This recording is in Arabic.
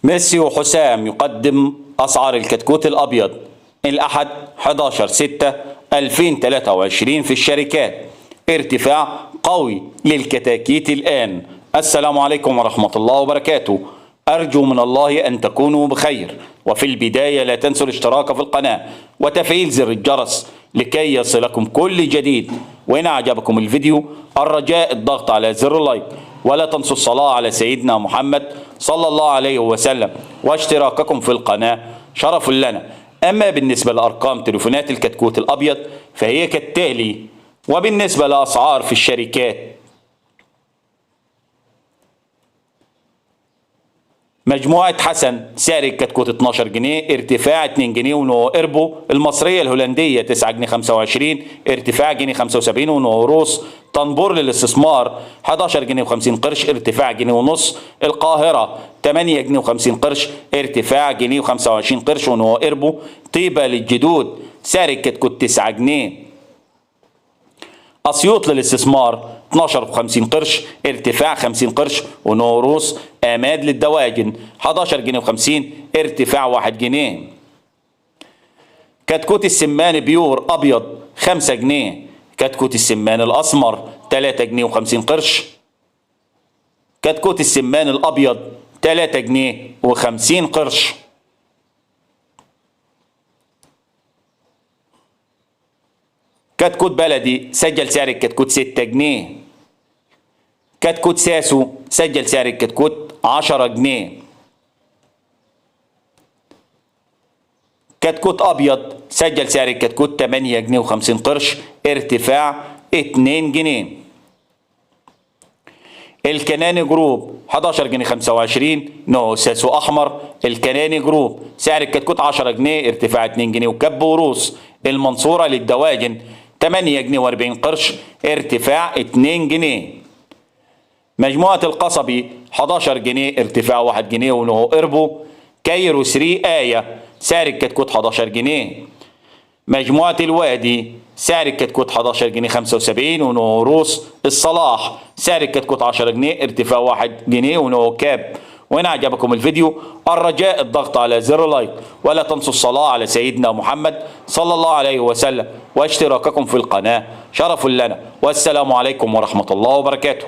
ميسي وحسام يقدم أسعار الكتكوت الأبيض الأحد 11/6/2023 في الشركات. ارتفاع قوي للكتاكيت الآن. السلام عليكم ورحمة الله وبركاته. أرجو من الله أن تكونوا بخير، وفي البداية لا تنسوا الاشتراك في القناة وتفعيل زر الجرس لكي يصلكم كل جديد. وإن أعجبكم الفيديو الرجاء الضغط على زر اللايك، ولا تنسوا الصلاة على سيدنا محمد صلى الله عليه وسلم، واشتراككم في القناة شرف لنا. أما بالنسبة لأرقام تليفونات الكتكوت الأبيض فهي كالتالي. وبالنسبة لأسعار في الشركات: مجموعة حسن سعر الكتكوت 12 جنيه، ارتفاع 2 جنيه ونو إربو. المصرية الهولندية 9 جنيه 25، ارتفاع جنيه 75 ونو روس. طنبور للاستثمار 11 جنيه و50 قرش، ارتفاع جنيه ونص. القاهرة 8 جنيه و50 قرش، ارتفاع جنيه و25 قرش ونو إربو. طيبة للجدود سعر الكتكوت 9 جنيه. أسيوط للاستثمار 12 ب50 قرش، ارتفاع 50 قرش ونوروس. آماد للدواجن 11 جنيه و50، ارتفاع 1 جنيه. كتكوت السمان بيور أبيض 5 جنيه. كتكوت السمان الأسمر 3 جنيه و50 قرش. كتكوت السمان الأبيض 3 جنيه و50 قرش. كتكوت بلدي سجل سعر الكتكوت 6 جنيه. كتكوت ساسو سجل سعر الكتكوت 10 جنيه. كتكوت أبيض سجل سعر الكتكوت 8 جنيه و50 قرش، ارتفاع 2 جنيه. الكناني جروب 11 جنيه 25 نوع ساسو أحمر. الكناني جروب سعر الكتكوت 10 جنيه، ارتفاع 2 جنيه وكب وروس. المنصورة للدواجن 8 جنيه و40 قرش، ارتفاع 2 جنيه. مجموعة القصبي 11 جنيه، ارتفاع 1 جنيه ونو إربو. كايرو 3 آية سعر الكتكوت 11 جنيه. مجموعة الوادي سعر الكتكوت 11 جنيه 75 ونو روس. الصلاح سعر الكتكوت 10 جنيه، ارتفاع 1 جنيه ونو كاب. وإن أعجبكم الفيديو الرجاء الضغط على زر لايك، ولا تنسوا الصلاة على سيدنا محمد صلى الله عليه وسلم، واشتراككم في القناة شرف لنا. والسلام عليكم ورحمة الله وبركاته.